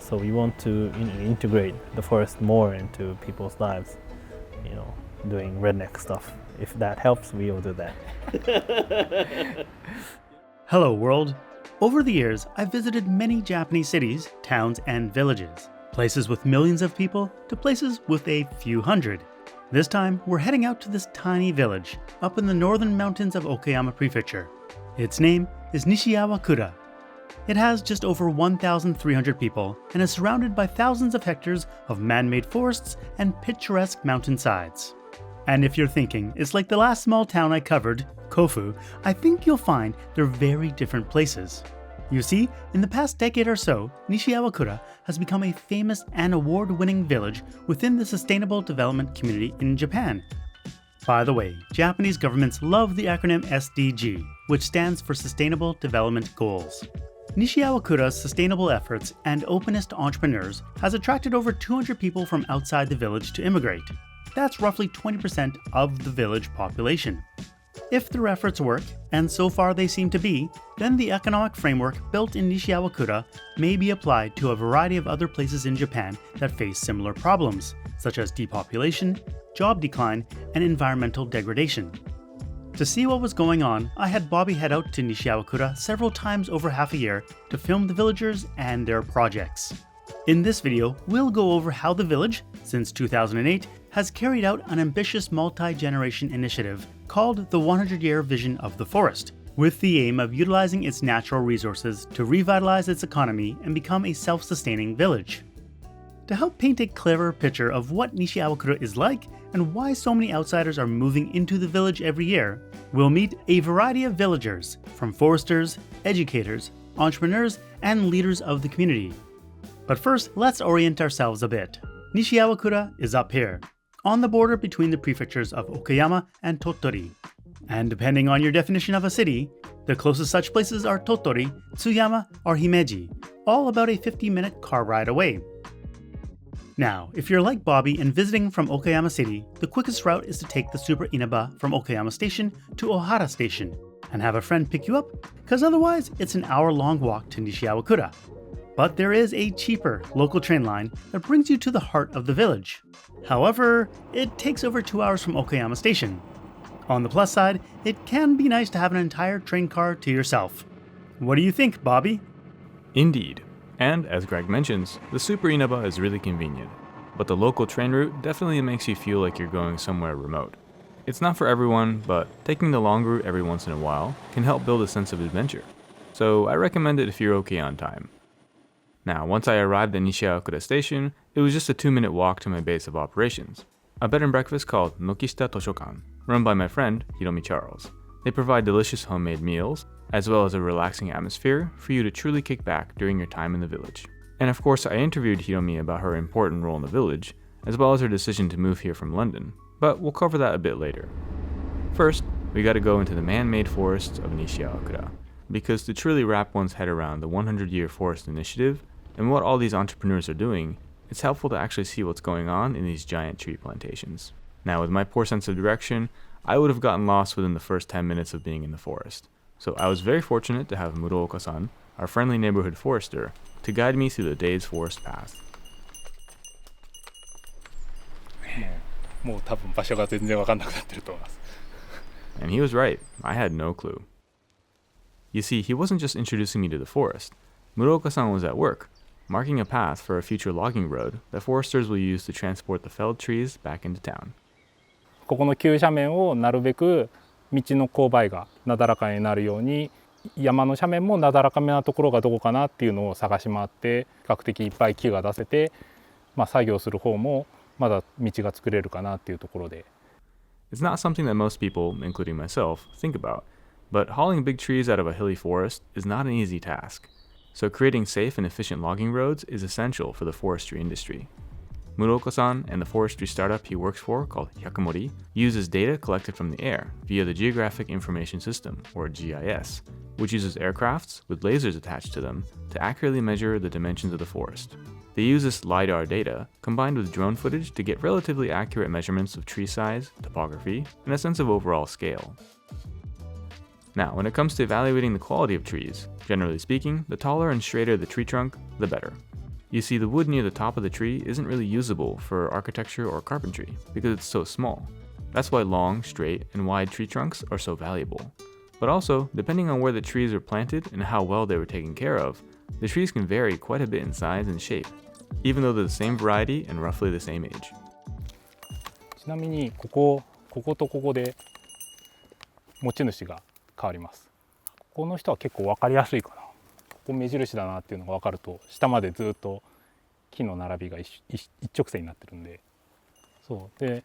So we want to integrate the forest more into people's lives, doing redneck stuff. If that helps, we will do that. Hello world! Over the years, I've visited many Japanese cities, towns, and villages. Places with millions of people to places with a few hundred. This time, we're heading out to this tiny village up in the northern mountains of Okayama prefecture. Its name is Nishiawakura. It has just over 1,300 people and is surrounded by thousands of hectares of man-made forests and picturesque mountainsides. And if you're thinking, it's like the last small town I covered, Kofu, I think you'll find they're very different places. You see, in the past decade or so, Nishiawakura has become a famous and award-winning village within the sustainable development community in Japan. By the way, Japanese governments love the acronym SDG, which stands for Sustainable Development Goals. Nishiawakura's sustainable efforts and openness to entrepreneurs has attracted over 200 people from outside the village to immigrate. That's roughly 20% of the village population. If their efforts work, and so far they seem to be, then the economic framework built in Nishiawakura may be applied to a variety of other places in Japan that face similar problems, such as depopulation, job decline, and environmental degradation. To see what was going on, I had Bobby head out to Nishiawakura several times over half a year to film the villagers and their projects. In this video, we'll go over how the village, since 2008, has carried out an ambitious multi-generation initiative called the 100-Year Vision of the Forest, with the aim of utilizing its natural resources to revitalize its economy and become a self-sustaining village. To help paint a clearer picture of what Nishiawakura is like and why so many outsiders are moving into the village every year, we'll meet a variety of villagers, from foresters, educators, entrepreneurs, and leaders of the community. But first, let's orient ourselves a bit. Nishiawakura is up here, on the border between the prefectures of Okayama and Tottori. And depending on your definition of a city, the closest such places are Tottori, Tsuyama, or Himeji, all about a 50-minute car ride away. Now, if you're like Bobby and visiting from Okayama City, the quickest route is to take the Super Inaba from Okayama Station to Ohara Station, and have a friend pick you up, because otherwise it's an hour-long walk to Nishiawakura. But there is a cheaper local train line that brings you to the heart of the village. However, it takes over 2 hours from Okayama Station. On the plus side, it can be nice to have an entire train car to yourself. What do you think, Bobby? Indeed. And, as Greg mentions, the Super Inaba is really convenient, but the local train route definitely makes you feel like you're going somewhere remote. It's not for everyone, but taking the long route every once in a while can help build a sense of adventure. So I recommend it if you're okay on time. Now, once I arrived at Nishiawakura Station, it was just a 2-minute walk to my base of operations, a bed and breakfast called Nokishita Toshokan, run by my friend Hiromi Charles. They provide delicious homemade meals, as well as a relaxing atmosphere for you to truly kick back during your time in the village. And of course, I interviewed Hiromi about her important role in the village, as well as her decision to move here from London, but we'll cover that a bit later. First, we gotta go into the man-made forests of Nishiawakura, because to truly wrap one's head around the 100-Year Forest Initiative and what all these entrepreneurs are doing, it's helpful to actually see what's going on in these giant tree plantations. Now, with my poor sense of direction, I would have gotten lost within the first 10 minutes of being in the forest. So I was very fortunate to have Muroka-san, our friendly neighborhood forester, to guide me through the day's forest path. もう多分場所が全然分かんなくなってると思います。 And he was right. I had no clue. You see, he wasn't just introducing me to the forest. Muroka-san was at work, marking a path for a future logging road that foresters will use to transport the felled trees back into town. ここの急斜面をなるべく道の勾配がなだらかになるように、山の斜面もなだらかめなところがどこかなっていうのを探し回って、比較的いっぱい木が出せて、作業する方もまだ道が作れるかなっていうところで。It's not something that most people, including myself, think about, but hauling big trees out of a hilly forest is not an easy task. So creating safe and efficient logging roads is essential for the forestry industry. Muroka-san and the forestry startup he works for, called Hyakumori, uses data collected from the air via the Geographic Information System, or GIS, which uses aircrafts with lasers attached to them to accurately measure the dimensions of the forest. They use this LiDAR data combined with drone footage to get relatively accurate measurements of tree size, topography, and a sense of overall scale. Now, when it comes to evaluating the quality of trees, generally speaking, the taller and straighter the tree trunk, the better. You see, the wood near the top of the tree isn't really usable for architecture or carpentry because it's so small. That's why long, straight, and wide tree trunks are so valuable. But also, depending on where the trees were planted and how well they were taken care of, the trees can vary quite a bit in size and shape, even though they're the same variety and roughly the same age. ちなみにこことここで持ち主が変わります。ここの人は結構分かりやすいかな。ここ目印だなっていうのが分かると、下までずっと木の並びが一直線になってるんで、そうで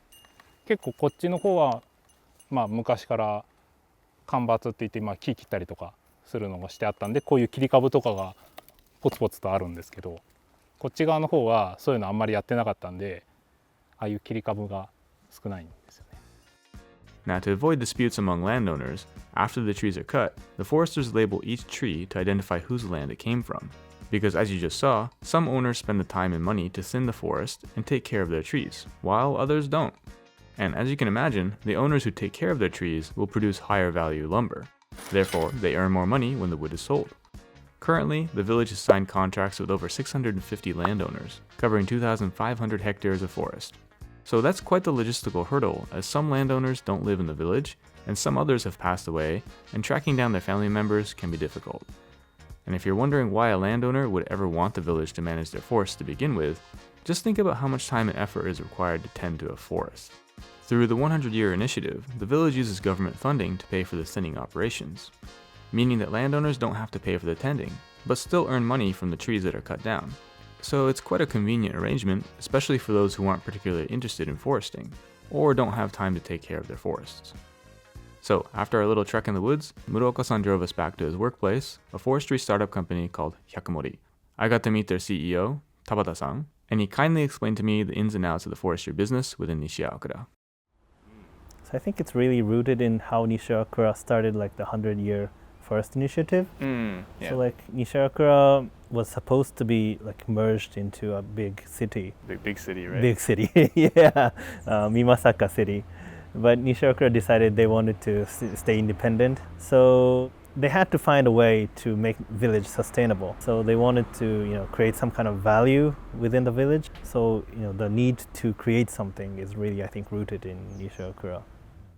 結構こっちの方は昔から間伐って言って木切ったりとかするのがしてあったんで、こういう切り株とかがポツポツとあるんですけど、こっち側の方はそういうのあんまりやってなかったんで、ああいう切り株が少ないんですよね。Now, to avoid disputes among landowners, after the trees are cut, the foresters label each tree to identify whose land it came from. Because as you just saw, some owners spend the time and money to thin the forest and take care of their trees, while others don't. And as you can imagine, the owners who take care of their trees will produce higher value lumber. Therefore, they earn more money when the wood is sold. Currently, the village has signed contracts with over 650 landowners, covering 2,500 hectares of forest. So that's quite the logistical hurdle, as some landowners don't live in the village, and some others have passed away, and tracking down their family members can be difficult. And if you're wondering why a landowner would ever want the village to manage their forest to begin with, just think about how much time and effort is required to tend to a forest. Through the 100-year initiative, the village uses government funding to pay for the thinning operations, meaning that landowners don't have to pay for the tending, but still earn money from the trees that are cut down. So it's quite a convenient arrangement, especially for those who aren't particularly interested in foresting, or don't have time to take care of their forests. So, after our little trek in the woods, Muroka-san drove us back to his workplace, a forestry startup company called Hyakumori. I got to meet their CEO, Tabata-san, and he kindly explained to me the ins and outs of the forestry business within Nishiakura. So I think it's really rooted in how Nishiakura started like the 100-year forest initiative. So like Nishiakura was supposed to be like merged into a big city. Big city, right? Big city, yeah, Mimasaka city. But Nishiakura decided they wanted to stay independent. So they had to find a way to make village sustainable. So they wanted to, create some kind of value within the village. So, the need to create something is really, I think, rooted in Nishiakura.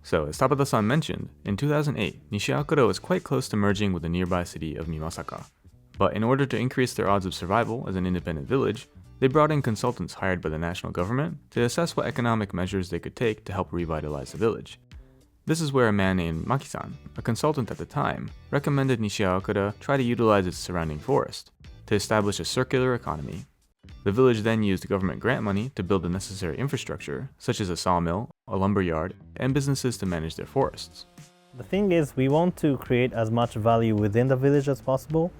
So, as Tabata-san mentioned, in 2008, Nishiakura was quite close to merging with the nearby city of Mimasaka. But in order to increase their odds of survival as an independent village, they brought in consultants hired by the national government to assess what economic measures they could take to help revitalize the village. This is where a man named Maki-san, a consultant at the time, recommended Nishiakura try to utilize its surrounding forest to establish a circular economy. The village then used government grant money to build the necessary infrastructure, such as a sawmill, a lumber yard, and businesses to manage their forests. The thing is, we want to create as much value within the village as possible.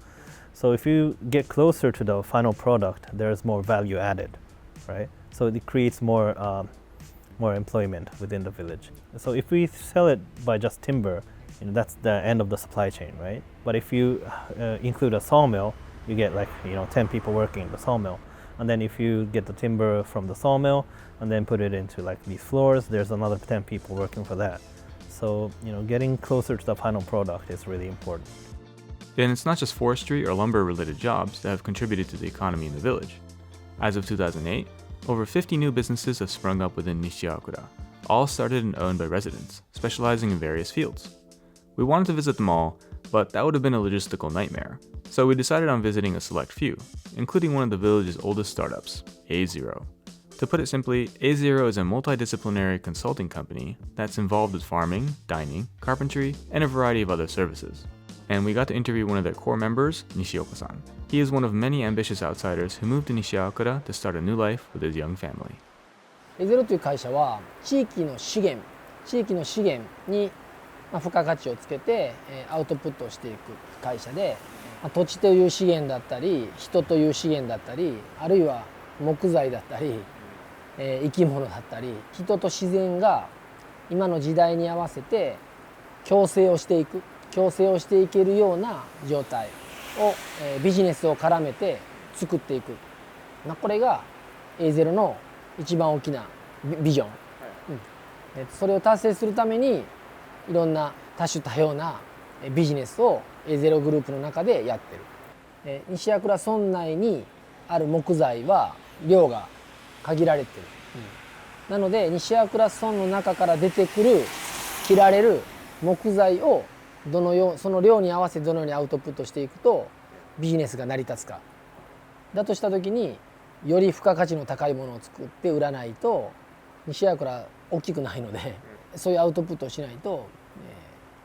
So if you get closer to the final product, there's more value added, right? So it creates more employment within the village. So if we sell it by just timber, that's the end of the supply chain, right? But if you include a sawmill, you get 10 people working in the sawmill. And then if you get the timber from the sawmill and then put it into these floors, there's another 10 people working for that. So, getting closer to the final product is really important. And it's not just forestry or lumber-related jobs that have contributed to the economy in the village. As of 2008, over 50 new businesses have sprung up within Nishiakura, all started and owned by residents, specializing in various fields. We wanted to visit them all, but that would have been a logistical nightmare, so we decided on visiting a select few, including one of the village's oldest startups, A0. To put it simply, A0 is a multidisciplinary consulting company that's involved with farming, dining, carpentry, and a variety of other services. And we got to interview one of their core members, Nishioka-san. He is one of many ambitious outsiders who moved to Nishiakura to start a new life with his young family. A0 という会社は地域の資源に付加価値をつけてアウトプットをしていく会社で、土地という資源だったり人という資源だったり、あるいは木材だったり生き物だったり、人と自然が今の時代に合わせて共生をしていけるような状態をビジネスを絡めて作っていく、これが A0 の一番大きなビジョン、それを達成するためにいろんな多種多様なビジネスを A0 グループの中でやってる。西粟倉村内にある木材は量が限られてる、なので西粟倉村の中から出てくる切られる木材をその量に合わせてどのようにアウトプットしていくとビジネスが成り立つか。だとした時により付加価値の高いものを作って売らないと西粟倉大きくないのでそういうアウトプットをしないと、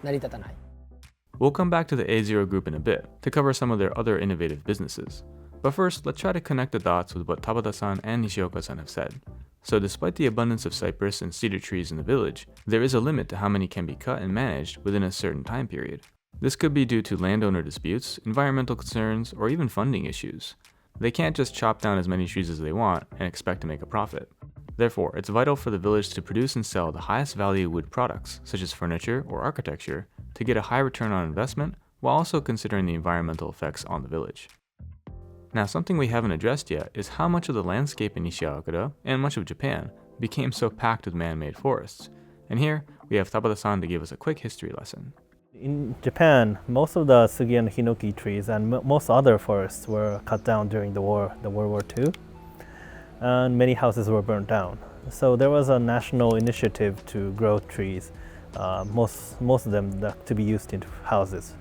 成り立たない。We'll come back to the A0 group in a bit to cover some of their other innovative businesses. But first, let's try to connect the dots with what Tabata-san and Nishioka-san have said. So despite the abundance of cypress and cedar trees in the village, there is a limit to how many can be cut and managed within a certain time period. This could be due to landowner disputes, environmental concerns, or even funding issues. They can't just chop down as many trees as they want and expect to make a profit. Therefore, it's vital for the village to produce and sell the highest value wood products, such as furniture or architecture, to get a high return on investment while also considering the environmental effects on the village. Now, something we haven't addressed yet is how much of the landscape in Nishiawakura, and much of Japan, became so packed with man-made forests. And here, we have Tabata-san to give us a quick history lesson. In Japan, most of the sugi and hinoki trees and most other forests were cut down during the World War II, and many houses were burned down. So there was a national initiative to grow trees, most of them to be used into houses.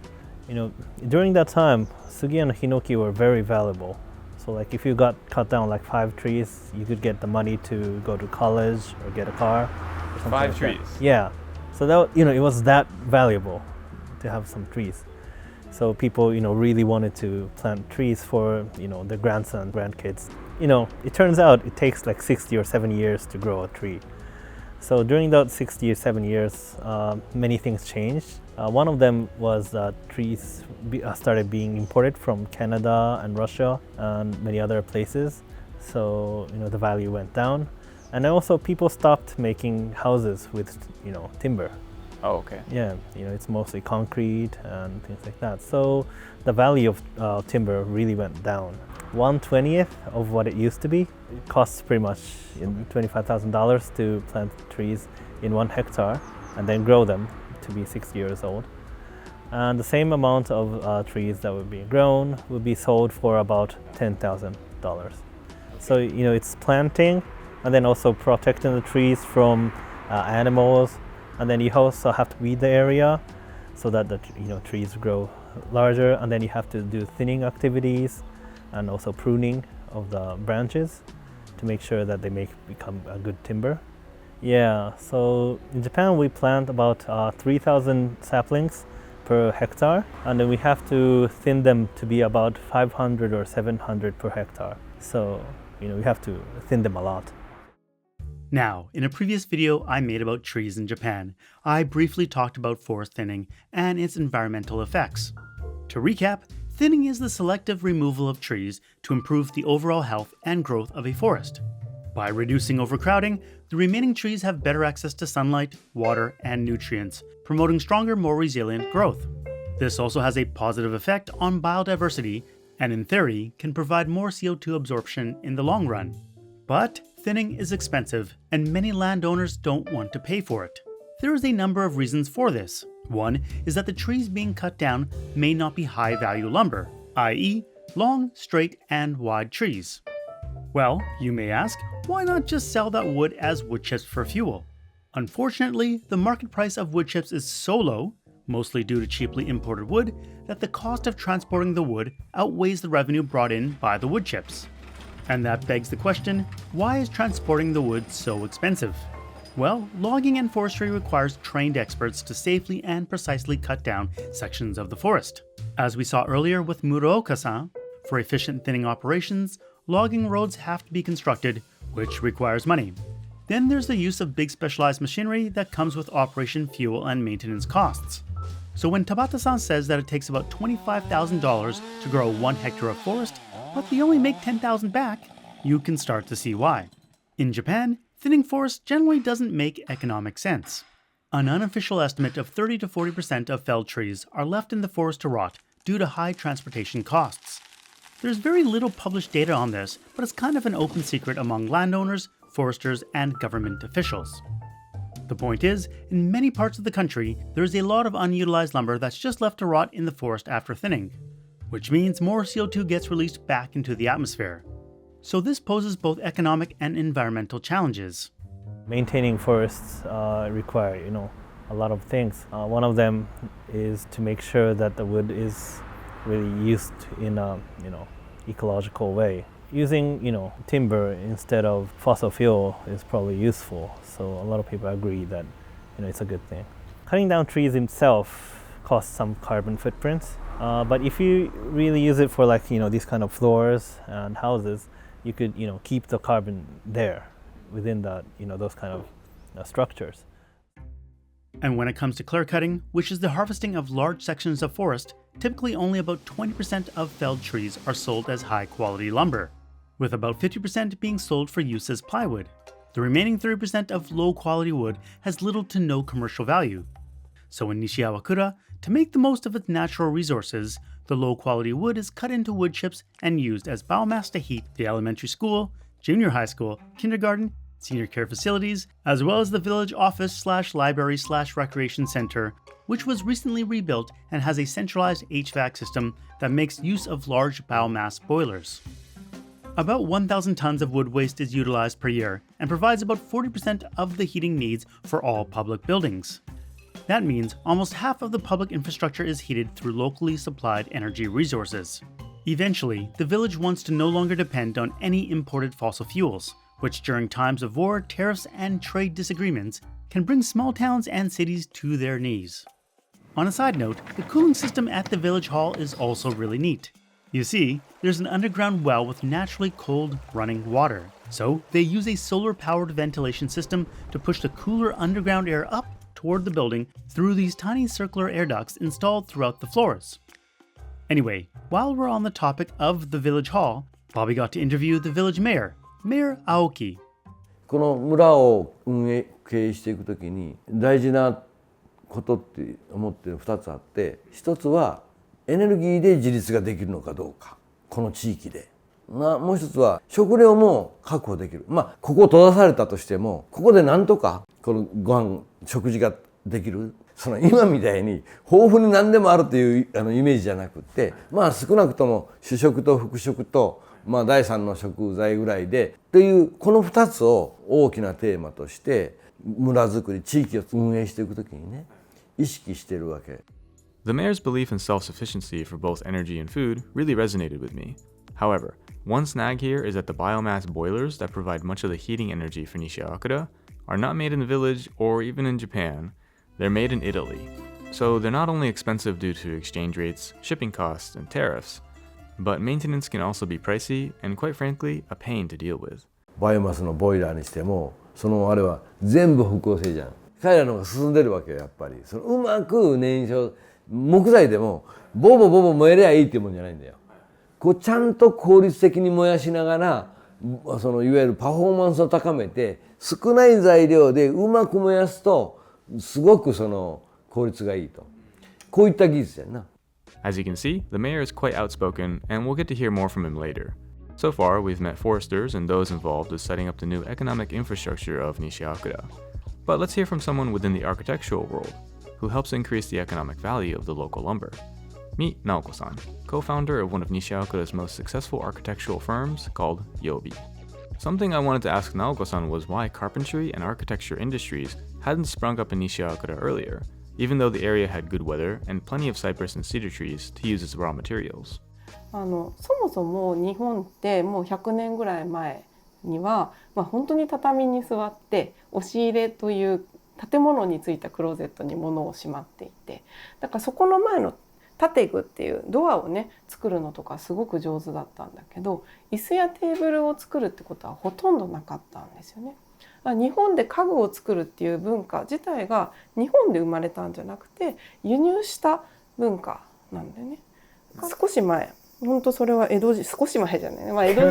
During that time, sugi and hinoki were very valuable. So like if you got cut down like 5 trees, you could get the money to go to college or get a car. Or something 5 like trees? That. Yeah. So that, it was that valuable to have some trees. So people, really wanted to plant trees for, their grandson, grandkids. It turns out it takes like 60 or 70 years to grow a tree. So during those 60 or 7 years, many things changed. One of them was that trees started being imported from Canada and Russia and many other places. So, the value went down. And also people stopped making houses with, timber. Oh, okay. Yeah, it's mostly concrete and things like that. So the value of timber really went down. 1/20th of what it used to be. It costs pretty much $25,000 to plant trees in 1 hectare and then grow them to be 60 years old. And the same amount of trees that would be grown would be sold for about $10,000. So, it's planting and then also protecting the trees from animals. And then you also have to weed the area so that the trees grow larger. And then you have to do thinning activities and also pruning of the branches to make sure that they become a good timber. Yeah, so in Japan we plant about 3,000 saplings per hectare, and then we have to thin them to be about 500 or 700 per hectare. So, we have to thin them a lot. Now, in a previous video I made about trees in Japan, I briefly talked about forest thinning and its environmental effects. To recap, thinning is the selective removal of trees to improve the overall health and growth of a forest. By reducing overcrowding, the remaining trees have better access to sunlight, water, and nutrients, promoting stronger, more resilient growth. This also has a positive effect on biodiversity and, in theory, can provide more CO2 absorption in the long run. But thinning is expensive, and many landowners don't want to pay for it. There is a number of reasons for this. One is that the trees being cut down may not be high-value lumber, i.e., long, straight, and wide trees. Well, you may ask, why not just sell that wood as wood chips for fuel? Unfortunately, the market price of wood chips is so low, mostly due to cheaply imported wood, that the cost of transporting the wood outweighs the revenue brought in by the wood chips. And that begs the question, why is transporting the wood so expensive? Well, logging and forestry requires trained experts to safely and precisely cut down sections of the forest. As we saw earlier with Muroka-san, for efficient thinning operations, logging roads have to be constructed, which requires money. Then there's the use of big specialized machinery that comes with operation fuel and maintenance costs. So when Tabata-san says that it takes about $25,000 to grow 1 hectare of forest, but they only make $10,000 back, you can start to see why. In Japan, thinning forests generally doesn't make economic sense. An unofficial estimate of 30 to 40% of felled trees are left in the forest to rot due to high transportation costs. There's very little published data on this, but it's kind of an open secret among landowners, foresters, and government officials. The point is, in many parts of the country, there's a lot of unutilized lumber that's just left to rot in the forest after thinning, which means more CO2 gets released back into the atmosphere. So this poses both economic and environmental challenges. Maintaining forests require, a lot of things. One of them is to make sure that the wood is really used in a, ecological way. Using, timber instead of fossil fuel is probably useful. So a lot of people agree that, it's a good thing. Cutting down trees itself costs some carbon footprints. But if you really use it for these kind of floors and houses, you could, keep the carbon there within that, those kind of structures. And when it comes to clear cutting, which is the harvesting of large sections of forest, typically only about 20% of felled trees are sold as high-quality lumber, with about 50% being sold for use as plywood. The remaining 30% of low-quality wood has little to no commercial value. So in Nishiyawakura, to make the most of its natural resources, the low-quality wood is cut into wood chips and used as biomass to heat the elementary school, junior high school, kindergarten, senior care facilities, as well as the village office/library/recreation center, which was recently rebuilt and has a centralized HVAC system that makes use of large biomass boilers. About 1,000 tons of wood waste is utilized per year and provides about 40% of the heating needs for all public buildings. That means almost half of the public infrastructure is heated through locally supplied energy resources. Eventually, the village wants to no longer depend on any imported fossil fuels, which during times of war, tariffs, and trade disagreements can bring small towns and cities to their knees. On a side note, the cooling system at the village hall is also really neat. You see, there's an underground well with naturally cold running water, so they use a solar-powered ventilation system to push the cooler underground air up toward the building through these tiny circular air ducts installed throughout the floors. Anyway, while we're on the topic of the village hall, Bobby got to interview the village mayor, Mayor Aoki. この村を経営していくときに大事なことって思ってる2つあって、一つはエネルギーで自立ができるのかどうか、この地域で。もう一つは食料も確保できる。ここを閉ざされたとしても、ここでなんとかこのご飯食事ができる。今みたいに豊富に何でもあるというイメージじゃなくって、少なくとも主食と副食と第3の食材ぐらいでというこの2つを大きなテーマとして村づくり地域を運営していくときにね意識しているわけ。The mayor's belief in self-sufficiency for both energy and food really resonated with me. However, one snag here is that the biomass boilers that provide much of the heating energy for Nishiyawakura are not made in the village or even in Japan. They're made in Italy. So they're not only expensive due to exchange rates, shipping costs, and tariffs, but maintenance can also be pricey and quite frankly, a pain to deal with. バイオマスのボイラーにしてもあれは全部不構成じゃん。彼らの方が進んでるわけよやっぱり。うまく燃焼木材でもボボ燃えりゃいいっていうもんじゃないんだよ。ちゃんと効率的に燃やしながらいわゆるパフォーマンスを高めて少ない材料でうまく燃やすとすごく効率がいいと。こういった技術やな。As you can see, the mayor is quite outspoken, and we'll get to hear more from him later. So far, we've met foresters and those involved with setting up the new economic infrastructure of Nishiyawakura. But let's hear from someone within the architectural world, who helps increase the economic value of the local lumber. Meet Naoko-san, co-founder of one of Nishiyawakura's most successful architectural firms called Yobi. Something I wanted to ask Naoko-san was why carpentry and architecture industries hadn't sprung up in Nishiyawakura earlier, even though the area had good weather and plenty of cypress and cedar trees to use as raw materials. そもそも日本ってもう100年ぐらい前には、本当に畳に座って押し入れという建物についたクローゼットに物をしまっていて、だからそこの前の建具っていうドアをね作るのとかすごく上手だったんだけど、椅子やテーブルを作るってことはほとんどなかったんですよね。日本で家具を作るっていう文化自体が日本で生まれたんじゃなくて輸入した文化なんだよね。少し前、本当それは少し前じゃない、江戸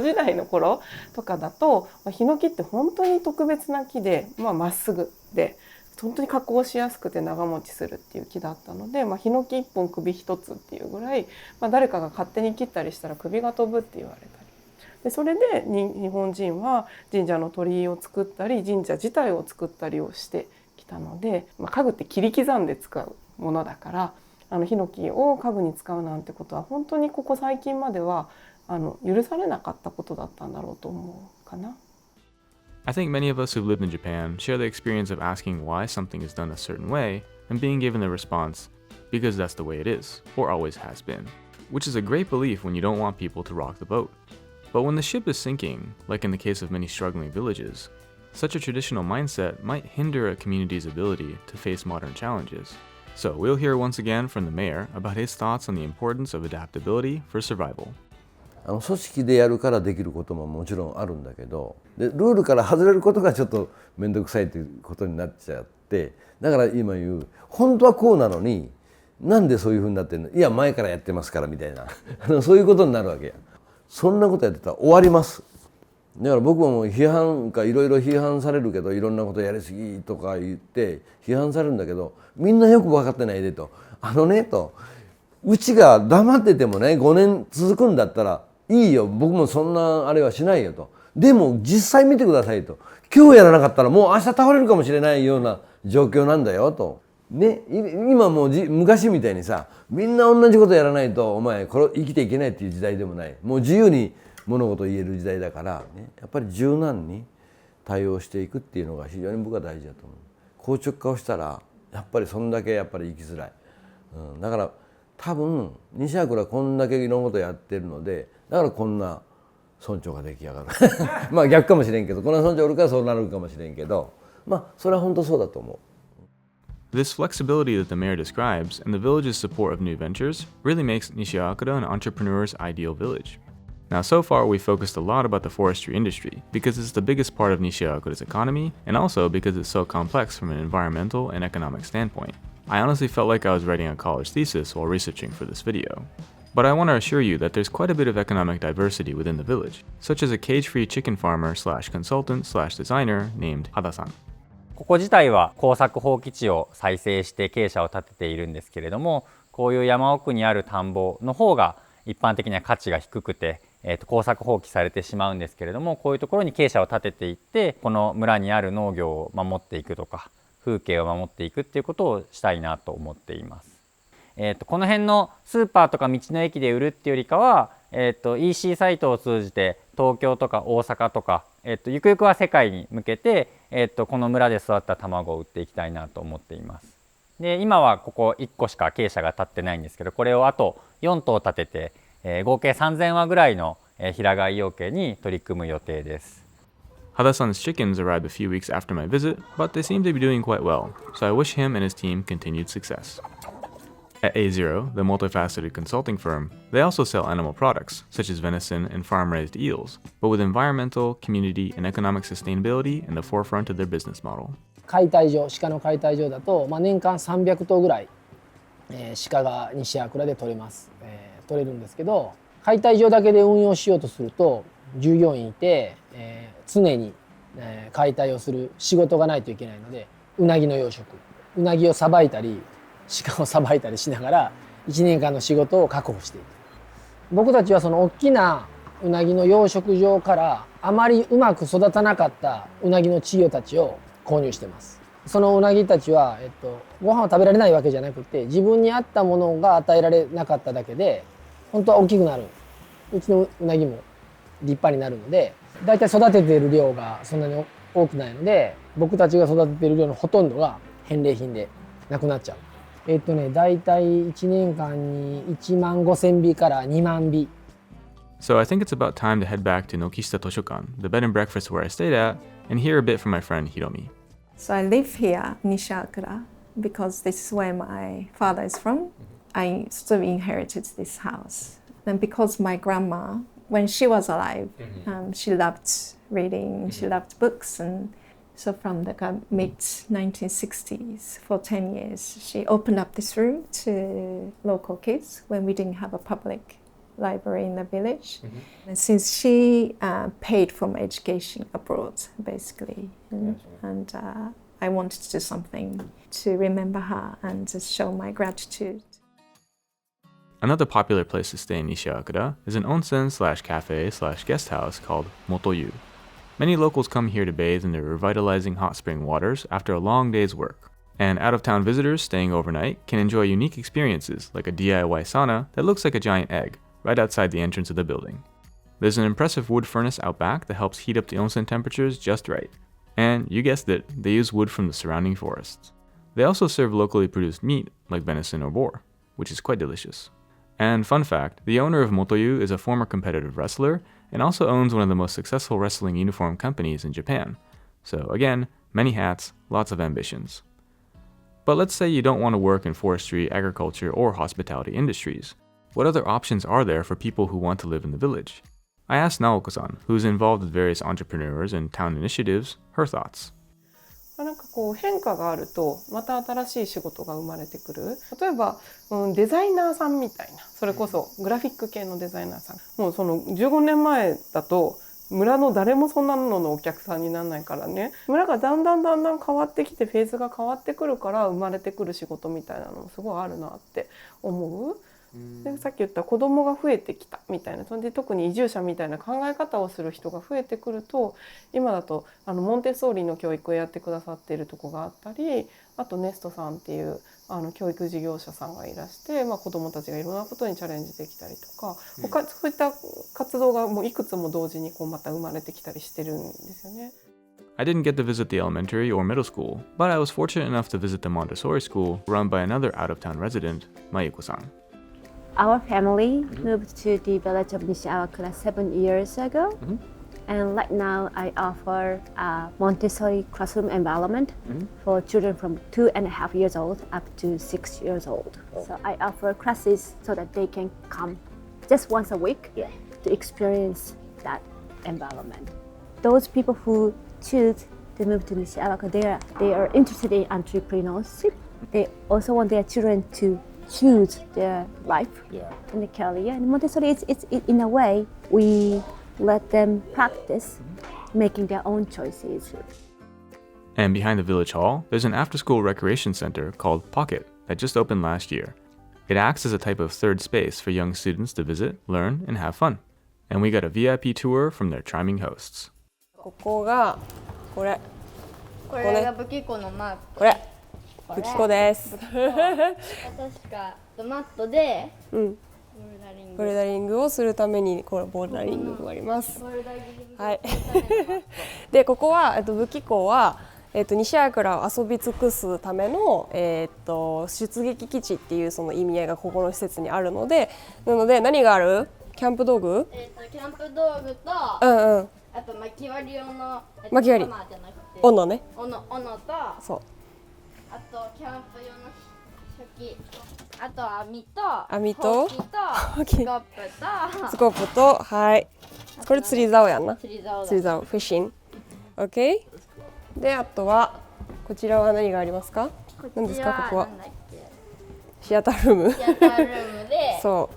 時代の頃とかだと、ヒノキって本当に特別な木で、まっすぐで本当に加工しやすくて長持ちするっていう木だったので、ヒノキ1本首1つっていうぐらい、誰かが勝手に切ったりしたら首が飛ぶって言われたり。でそれで日本人は神社の鳥居を作ったり神社自体を作ったりをしてきたので、家具って切り刻んで使うものだからヒノキを家具に使うなんてことは本当にここ最近までは許されなかったことだったんだろうと思うかな。I think many of us who've lived in Japan share the experience of asking why something is done a certain way and being given the response, because that's the way it is, or always has been, which is a great belief when you don't want people to rock the boat. But when the ship is sinking, like in the case of many struggling villages, such a traditional mindset might hinder a community's ability to face modern challenges. So we'll hear once again from the mayor about his thoughts on the importance of adaptability for survival. 組織でやるからできることももちろんあるんだけど、でルールから外れることがちょっと面倒くさいということになっちゃって、だから今言う本当はこうなのになんでそういうふうになってるの、いや前からやってますからみたいなそういうことになるわけや。そんなことやってたら終わります。だから僕も批判かいろいろ批判されるけど、いろんなことやりすぎとか言って批判されるんだけど、みんなよく分かってないでと、とうちが黙っててもね5年続くんだったらいいよ、僕もそんなあれはしないよと。でも実際見てくださいと。今日やらなかったらもう明日倒れるかもしれないような状況なんだよと。ね、今もう昔みたいにさ、みんな同じことやらないとお前生きていけないっていう時代でもない。もう自由に物事を言える時代だから、ね、やっぱり柔軟に対応していくっていうのが非常に僕は大事だと思う。硬直化をしたらやっぱりそんだけやっぱり生きづらい。だから多分西粟倉こんだけいろんなことやってるので、だからこんな村長が出来上がるまあ逆かもしれんけど、こんな村長おるからそうなるかもしれんけど、まあそれは本当そうだと思う。This flexibility that the mayor describes and the village's support of new ventures really makes Nishiakura an entrepreneur's ideal village. Now, so far we've focused a lot about the forestry industry because it's the biggest part of Nishiakura's economy and also because it's so complex from an environmental and economic standpoint. I honestly felt like I was writing a college thesis while researching for this video. But I want to assure you that there's quite a bit of economic diversity within the village, such as a cage-free chicken farmer slash consultant slash designer named Hada-san. ここ自体は耕作放棄地を再生して傾斜を立てているんですけれども、こういう山奥にある田んぼの方が一般的には価値が低くて、耕作放棄されてしまうんですけれども、こういうところに傾斜を立てていってこの村にある農業を守っていくとか風景を守っていくっていうことをしたいなと思っています。この辺のスーパーとか道の駅で売るっていうよりかは、EC サイトを通じて東京とか大阪とか、ゆくゆくは世界に向けて、この村で育った卵を売っていきたいなと思っています。で今はここ1個しか傾斜が立ってないんですけど、これをあと4頭立てて、合計3000羽ぐらいの平飼い養鶏に取り組む予定です。Hada-san's chickens arrived a few weeks after my visit, but they seem to be doing quite well, so I wish him and his team continued success. At A0, the multifaceted consulting firm, they also sell animal products, such as venison and farm-raised eels, but with environmental, community, and economic sustainability in the forefront of their business model. 解体場、鹿の解体場だと、年間300頭ぐらい、鹿が西粟倉で取れます、取れるんですけど、解体場だけで運用しようとすると従業員いて、常に、解体をする仕事がないといけないので、うなぎの養殖、うなぎをさばいたり鹿をさばいたりしながら1年間の仕事を確保していく。僕たちはその大きなうなぎの養殖場からあまりうまく育たなかったうなぎの稚魚たちを購入してます。そのうなぎたちは、ご飯を食べられないわけじゃなくて、自分に合ったものが与えられなかっただけで本当は大きくなる。うちのうなぎも立派になるので、だいたい育てている量がそんなに多くないので、僕たちが育てている量のほとんどが返礼品でなくなっちゃう。だいたい1年間に1万5,000尾から2万尾。So I think it's about time to head back to Nokishita Toshokan, the bed and breakfast where I stayed at, and hear a bit from my friend Hiromi. So I live here, Nishiakura, because this is where my father is from. I sort of inherited this house. And because my grandma, when she was alive, she loved reading, she loved books, and so from the mid-1960s, for 10 years, she opened up this room to local kids when we didn't have a public library in the village. And since she paid for my education abroad, basically, and I wanted to do something to remember her and to show my gratitude. Another popular place to stay in Nishiakura is an onsen/cafe/guest house called Motoyu. Many locals come here to bathe in the revitalizing hot spring waters after a long day's work. And out-of-town visitors staying overnight can enjoy unique experiences like a DIY sauna that looks like a giant egg right outside the entrance of the building. There's an impressive wood furnace out back that helps heat up the onsen temperatures just right. And you guessed it, they use wood from the surrounding forests. They also serve locally produced meat, like venison or boar, which is quite delicious. And fun fact, the owner of Motoyu is a former competitive wrestler and also owns one of the most successful wrestling uniform companies in Japan. So again, many hats, lots of ambitions. But let's say you don't want to work in forestry, agriculture, or hospitality industries. What other options are there for people who want to live in the village? I asked Naoko-san, who's involved with various entrepreneurs and town initiatives, her thoughts. なんかこう変化があるとまた新しい仕事が生まれてくる。例えば、デザイナーさんみたいな、それこそグラフィック系のデザイナーさん、もうその15年前だと村の誰もそんなのお客さんにならないからね、村がだんだん変わってきてフェーズが変わってくるから生まれてくる仕事みたいなのもすごいあるなって思う。でさっき言った子供が増えてきたみたいな、それで特に移住者みたいな考え方をする人が増えてくると、今だとモンテッソーリの教育をやってくださっているとこがあったり、あとネストさんっていう教育事業者さんがいらして、子どもたちがいろんなことにチャレンジできたりとか、そういった活動がもういくつも同時にこうまた生まれてきたりしてるんですよね。I didn't get to visit the elementary or middle school, but I was fortunate enough to visit the Montessori school run by another out-of-town resident, Mayuko-san. Our family moved to the village of Nishiawakura 7 years ago. And right now I offer a Montessori classroom environment for children from 2.5 years old up to 6 years old. So I offer classes so that they can come just once a week to experience that environment. Those people who choose to move to Nishiawakura, they are interested in entrepreneurship. They also want their children to choose their life and their career. And Montessori is in a way we let them practice making their own choices. And behind the village hall, there's an after-school recreation center called Pocket that just opened last year. It acts as a type of third space for young students to visit, learn, and have fun. And we got a VIP tour from their charming hosts. ここがこれが武器庫のマーク。これ武器庫です。確かマットでボルダリングをするためにこれボルダリングがあります。はい。でここは武器庫は西粟倉を遊び尽くすための出撃基地っていうその意味合いがここの施設にあるので、なので何がある？キャンプ道具？キャンプ道具と、あと薪割り用の薪割り。斧ね。斧と、そう。あとキャンプ用の食器、あと網とスコープとはい。これ釣り竿やんな。釣り竿。フィッシング。OK。であとはこちらは何がありますか？何ですかここは？シアタールーム。シアタールームで。そう。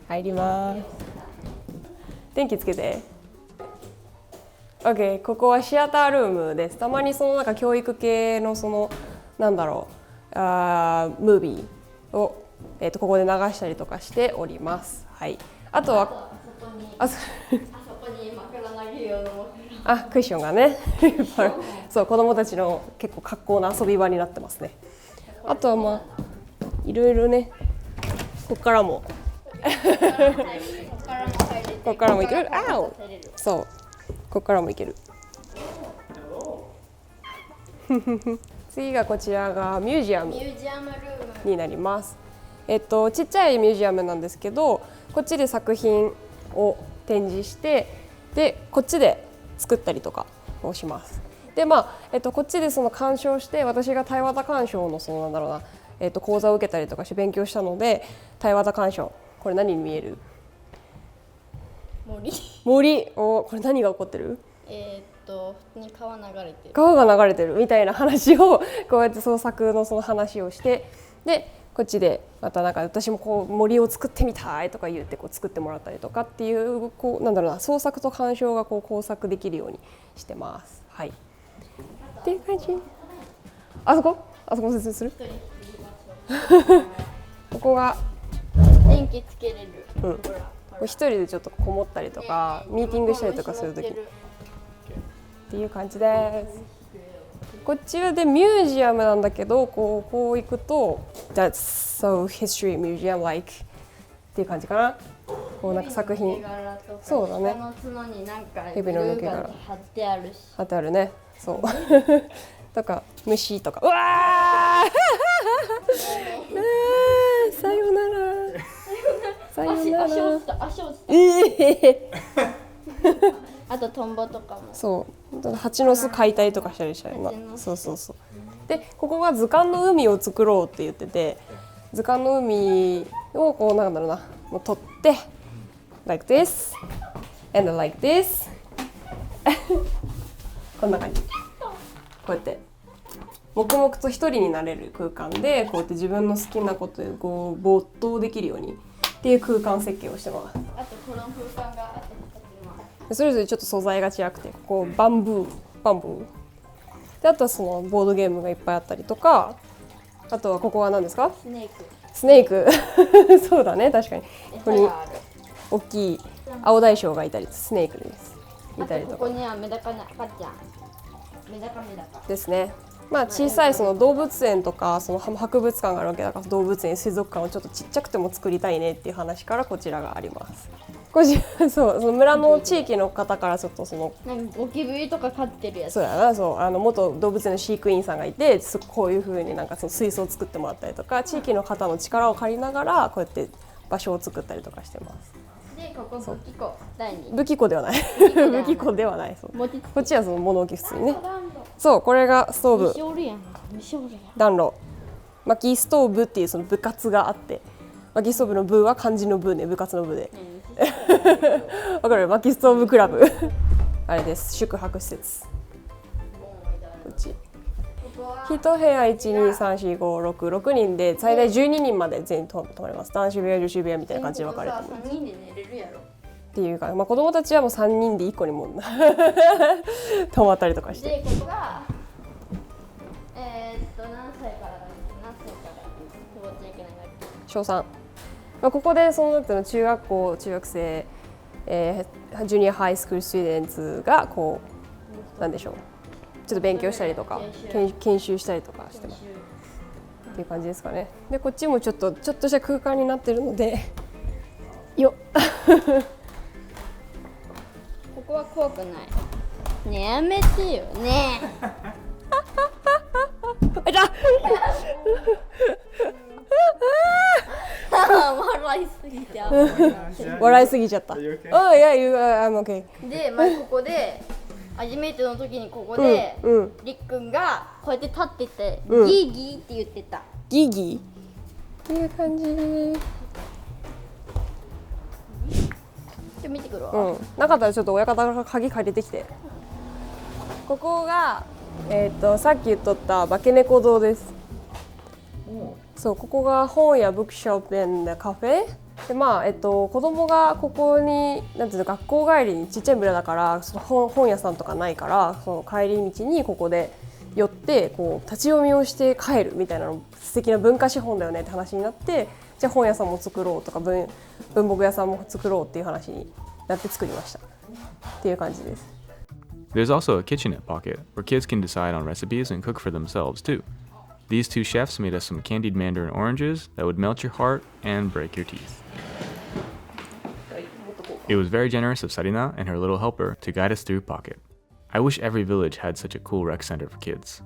入ります。電気つけて。OK、ここはシアタールームです。たまにそのなんか教育系のそのなんだろうムービーをここで流したりとかしております。はい。あとはあそこに枕投げ用のクッションがねそう子供たちの結構格好な遊び場になってますね。あとはいろいろねここからもここからもいける。そう。ここからもいける。次がこちらがミュージアムになります。ちっちゃいミュージアムなんですけど、こっちで作品を展示して、でこっちで作ったりとかをします。でこっちでその鑑賞して、私が対話多鑑賞のそのなんだろうな、講座を受けたりとかして勉強したので、対話多鑑賞。これ何に見える？森。これ何が起こってる？普通に川が流れてるみたいな話をこうやって創作のその話をして、でこっちでまたなんか私もこう森を作ってみたいとか言ってこう作ってもらったりとかっていうこうなんだろうな創作と鑑賞がこう交錯できるようにしてます。はい。っていう感じ。あそこ説明する？ここが電気つけれる。一人でちょっとこもったりとかミーティングしたりとかするときっていう感じです。こっちはでミュージアムなんだけどこう行くと That's so history museum like っていう感じかな。こうなんか作品、そうだね。蛇の抜け殻貼ってあるし。貼ってあるね。そう。とか虫とか。うわーさよなら。さよなら。足落ちた。あとトンボとかも。そう。蜂の巣解体とかしたりしたよな。そうそうそう。でここが図鑑の海を作ろうって言ってて、図鑑の海をこうなんだろうな、もう取って like this and like this こんな感じ。こうやって黙々と一人になれる空間で、こうやって自分の好きなことにこう没頭できるようにっていう空間設計をしてます。あとこの空間があとそれぞれちょっと素材が違くて、ここバンブーで、あとはそのボードゲームがいっぱいあったりとか、あとはここは何ですか？スネークそうだね、確かに。ここに大きい青大将がいたり、スネークです。いたりとか。ここにはメダカな赤ちゃん。メダカですね。まあ小さいその動物園とかその博物館があるわけだから、動物園水族館をちょっとちっちゃくても作りたいねっていう話からこちらがあります。そう、その村の地域の方からちょっとそのなんかゴキブリとか飼ってるやつ。そうやな、そう元動物園の飼育員さんがいて、こういう風になんかその水槽を作ってもらったりとか、地域の方の力を借りながらこうやって場所を作ったりとかしてます。でここ武器庫第2。武器庫ではない。武器庫ではない。そう。こっちはその物置普通にね。そう、これがストーブ。暖炉。薪ストーブっていうその部活があって、薪ストーブの部は漢字の部ね、部活の部で。わかる？薪ストーブクラブ。あれです。宿泊施設。こっち。1部屋1、2、3、4、5、6、6人で最大12人まで全員泊まれます。男子部屋、女子部屋みたいな感じで分かれてます。3人で寝れるやろ。っていうか、まあ、子供たちはもう3人で1個にも泊まったりとかして。でここが何歳から登っちゃいけないんだっけ？小3。まあ、ここでその中学生、ジュニアハイスクールスチューデンツがこうなんでしょう、ちょっと勉強したりとか研修したりとかしてますっていう感じですかね。でこっちもちょっとした空間になってるのでよっここは怖くない。ねえやめてよねえ。あいた笑いすぎちゃう。笑いすぎちゃった。Oh yeah, I'm okay. で、まあ、ここで初めての時にここで、りっくんがこうやって立ってて、ギーギーって言ってた。ギーギーっていう感じ。見てくるわ。なかったらちょっと親方が鍵借りてきて。ここがさっき言っとった化け猫堂です。そう、ここが本屋ブックショップ&カフェで、まあ子供がここになんていうの、学校帰りにちっちゃい村だからその本屋さんとかないから、その帰り道にここで寄ってこう立ち読みをして帰るみたいなの素敵な文化資本だよねって話になって、じゃあ本屋さんも作ろうとか文房具屋さんも作ろうっていう話になって作りましたっていう感じです。There's also a kitchenette pocket where kids can decide on recipes and cook for themselves too. These two chefs made us some candied mandarin oranges that would melt your heart and break your teeth. It was very generous of Sarina and her little helper to guide us through Pocket. I wish every village had such a cool rec center for kids.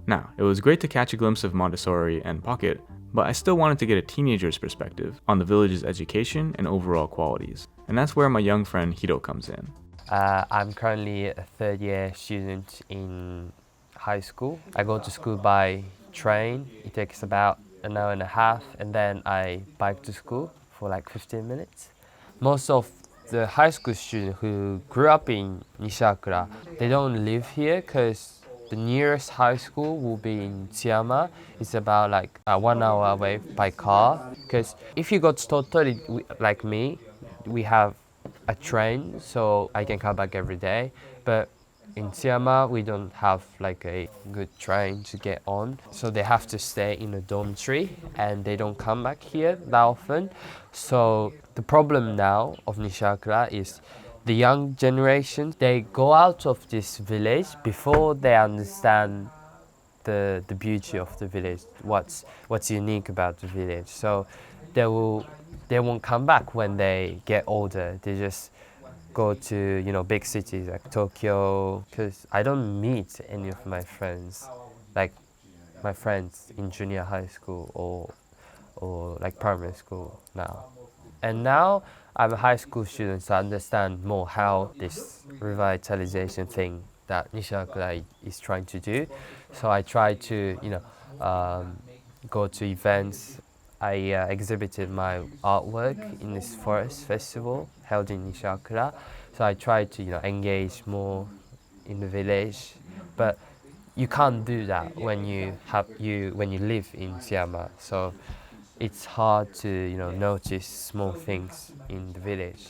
Now, it was great to catch a glimpse of Montessori and Pocket, but I still wanted to get a teenager's perspective on the village's education and overall qualities. And that's where my young friend Hiro comes in. I'm currently a third year student in high school. I go to school by train. It takes about an hour and a half, and then I bike to school for like 15 minutes. Most of the high school students who grew up in Nishakura, they don't live here because the nearest high school will be in Okayama. It's about like 1 hour away by car. Because if you go to Tottori like me, we have a train, so I can come back every day. But in Okayama, we don't have like a good train to get on, so they have to stay in a dormitory and they don't come back here that often. So the problem now of Nishakura is the young generation, they go out of this village before they understand the beauty of the village, what's unique about the village. So they won't come back when they get older. They just go to big cities like Tokyo, because I don't meet any of my friends, like my friends in junior high school or like primary school now. And now I'm a high school student, so I understand more how this revitalization thing that Nishiakura is trying to do. So I try to go to events. I exhibited my artwork in this forest festival held in Nishiakura. So I try to engage more in the village, but you can't do that when you live in Siama. So it's hard to notice small things in the village.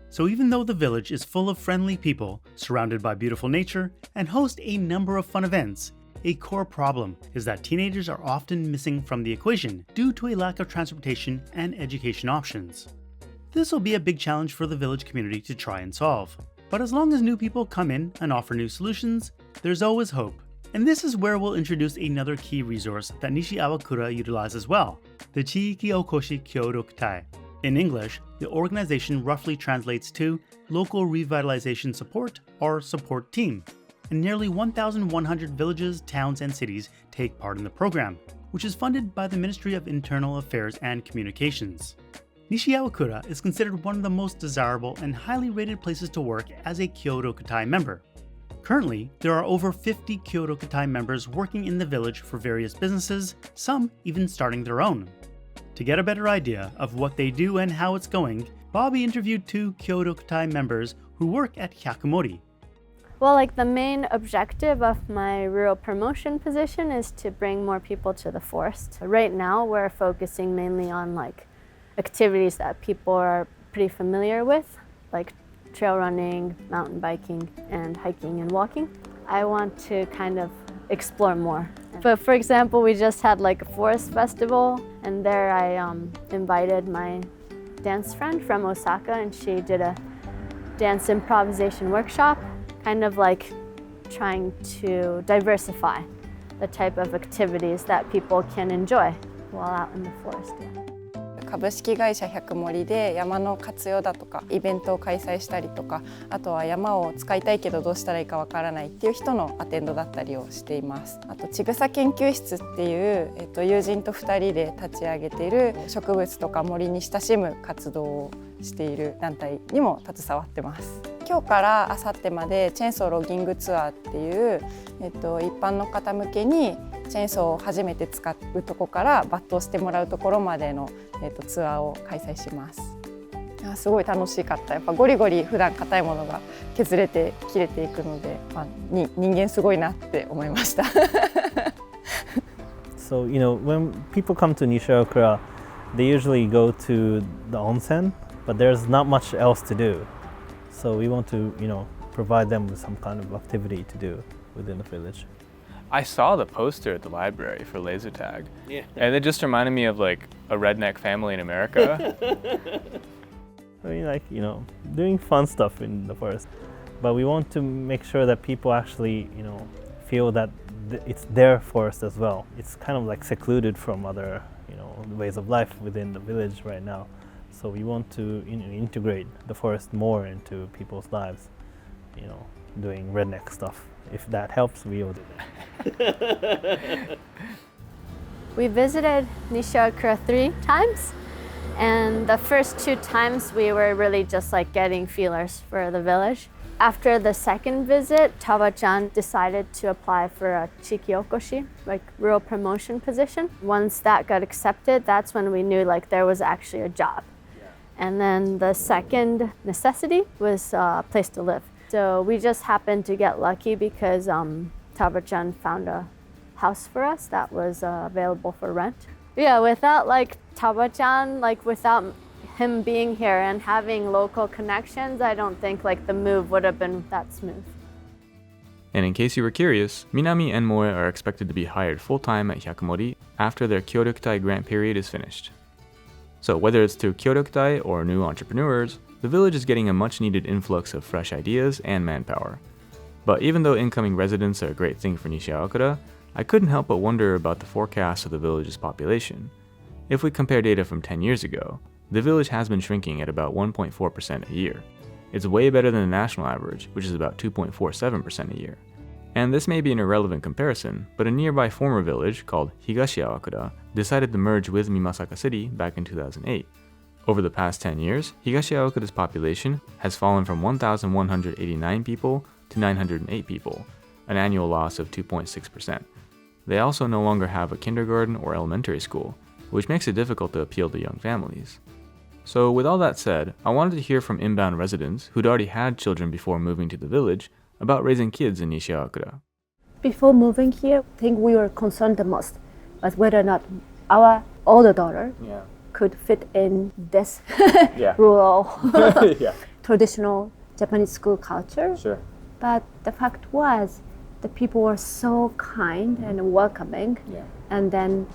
So even though the village is full of friendly people, surrounded by beautiful nature, and host a number of fun events, a core problem is that teenagers are often missing from the equation due to a lack of transportation and education options. This will be a big challenge for the village community to try and solve. But as long as new people come in and offer new solutions, there's always hope. And this is where we'll introduce another key resource that Nishiawakura utilizes well, the Chiiki Okoshi Kyorukutai. In English, the organization roughly translates to Local Revitalization Support or Support Team, and nearly 1,100 villages, towns, and cities take part in the program, which is funded by the Ministry of Internal Affairs and Communications. Nishiawakura is considered one of the most desirable and highly rated places to work as a Kyorukutai member. Currently, there are over 50 Kyorukutai members working in the village for various businesses, some even starting their own. To get a better idea of what they do and how it's going, Bobby interviewed 2 Kyorukutai members who work at Hyakumori. Well, the main objective of my rural promotion position is to bring more people to the forest. Right now, we're focusing mainly on activities that people are pretty familiar with, like trail running, mountain biking, and hiking and walking. I want to kind of explore more. But for example, we just had a forest festival, and there I invited my dance friend from Osaka, and she did a dance improvisation workshop, kind of trying to diversify the type of activities that people can enjoy while out in the forest.株式会社百森で山の活用だとかイベントを開催したりとか、あとは山を使いたいけどどうしたらいいかわからないっていう人のアテンドだったりをしています。あとちぐさ研究室っていう、友人と2人で立ち上げている植物とか森に親しむ活動をしている団体にも携わってます。今日から明後日までチェーンソーロギングツアーっていう、一般の方向けにチェーンソーを初めて使うとこから抜刀してもらうところまでの、ツアーを開催します。すごい楽しかった。やっぱゴリゴリ普段硬いものが削れて切れていくので、人間すごいなって思いました。So, when people come to Nishiawakura, they usually go to the onsen, but there's not much else to do. So we want to, provide them with some kind of activity to do within the village. I saw the poster at the library for laser tag. Yeah. And it just reminded me of a redneck family in America. I mean, doing fun stuff in the forest. But we want to make sure that people actually, feel that it's their forest as well. It's kind of secluded from other, ways of life within the village right now. So we want to integrate the forest more into people's lives, doing redneck stuff. If that helps, we will do that. We visited Nishiawakura 3 times, and the first 2 times we were really just getting feelers for the village. After the second visit, Tawa-chan decided to apply for a Chiki Okoshi, rural promotion position. Once that got accepted, that's when we knew there was actually a job. And then the second necessity was a place to live. So we just happened to get lucky because Tawa-chan found a house for us that was available for rent. Yeah, without Tawa-chan, without him being here and having local connections, I don't think the move would have been that smooth. And in case you were curious, Minami and Moe are expected to be hired full-time at Hyakumori after their Kyorukutai grant period is finished. So whether it's through Kyorukutai or new entrepreneurs, the village is getting a much-needed influx of fresh ideas and manpower. But even though incoming residents are a great thing for Nishiawakura, I couldn't help but wonder about the forecast of the village's population. If we compare data from 10 years ago, the village has been shrinking at about 1.4% a year. It's way better than the national average, which is about 2.47% a year. And this may be an irrelevant comparison, but a nearby former village called Higashiawakura decided to merge with Mimasaka City back in 2008. Over the past 10 years, Higashiawakura's population has fallen from 1,189 people to 908 people, an annual loss of 2.6%. They also no longer have a kindergarten or elementary school, which makes it difficult to appeal to young families. So with all that said, I wanted to hear from inbound residents who'd already had children before moving to the village about raising kids in Nishiawakura. Before moving here, I think we were concerned the most was whether or not our older daughter could fit in this rural, traditional Japanese school culture. Sure. But the fact was, the people were so kind and welcoming. And then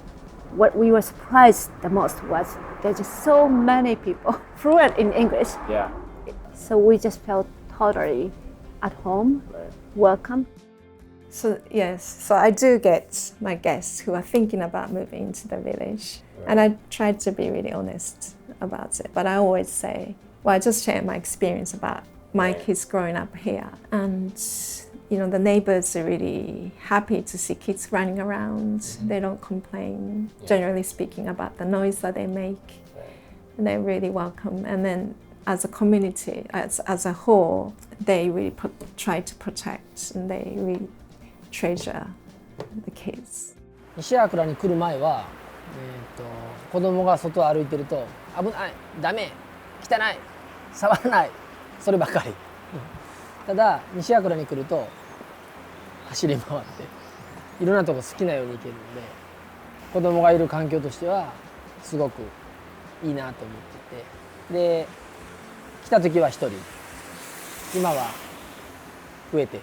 what we were surprised the most was there's just so many people fluent in English. So we just felt totally at home, welcome. So yes, so I do get my guests who are thinking about moving to the village, and I try to be really honest about it. But I always say, well, I just share my experience about my kids growing up here, and the neighbors are really happy to see kids running around. They don't complain, generally speaking, about the noise that they make, and they're really welcome. And then as a community, as a whole, they really try to protect, and they really treasure the kids. 西粟倉に来る前は、子供が外を歩いてると危ない、ダメ、汚い、触らない、そればかり。ただ西粟倉に来ると走り回っていろんなとこ好きなように行けるので、子供がいる環境としてはすごくいいなと思ってて、で来た時は1人、今は増えて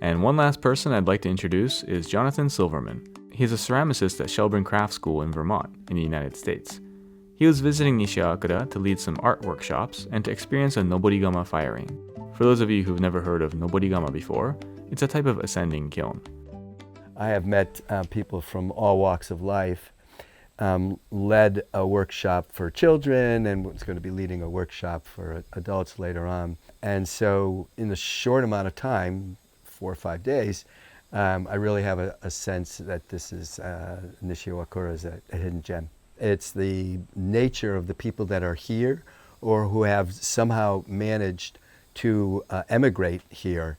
And one last person I'd like to introduce is Jonathan Silverman. He's a ceramicist at Shelburne Craft School in Vermont, in the United States. He was visiting Nishiawakura to lead some art workshops and to experience a noborigama firing. For those of you who've never heard of noborigama before, it's a type of ascending kiln. I have met people from all walks of life, led a workshop for children, and was going to be leading a workshop for adults later on. And so in a short amount of time, 4 or 5 days, I really have a sense that this is Nishiawakura is a hidden gem. It's the nature of the people that are here or who have somehow managed to emigrate here,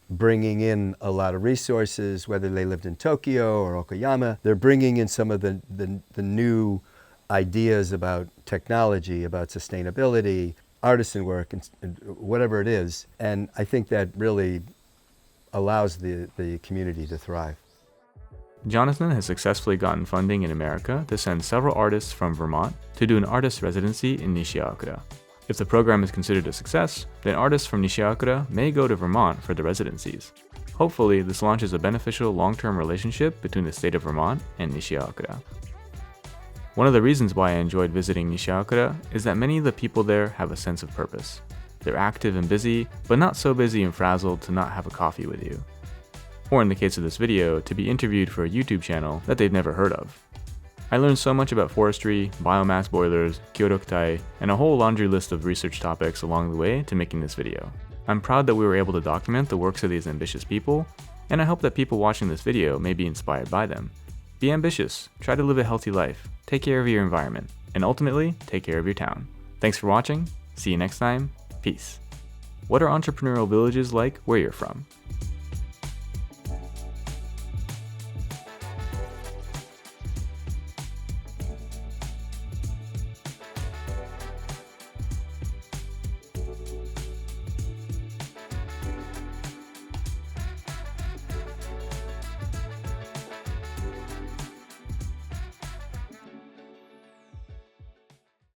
bringing in a lot of resources, whether they lived in Tokyo or Okayama. They're bringing in some of the new ideas about technology, about sustainability, artisan work, and whatever it is. And I think that really allows the community to thrive. Jonathan has successfully gotten funding in America to send several artists from Vermont to do an artist residency in Nishiawakura. If the program is considered a success, then artists from Nishiawakura may go to Vermont for the residencies. Hopefully, this launches a beneficial long-term relationship between the state of Vermont and Nishiawakura. One of the reasons why I enjoyed visiting Nishiawakura is that many of the people there have a sense of purpose. They're active and busy, but not so busy and frazzled to not have a coffee with you. Or in the case of this video, to be interviewed for a YouTube channel that they've never heard of. I learned so much about forestry, biomass boilers, kyotokutai, and a whole laundry list of research topics along the way to making this video. I'm proud that we were able to document the works of these ambitious people, and I hope that people watching this video may be inspired by them. Be ambitious, try to live a healthy life, take care of your environment, and ultimately, take care of your town. Thanks for watching, see you next time, peace. What are entrepreneurial villages like where you're from?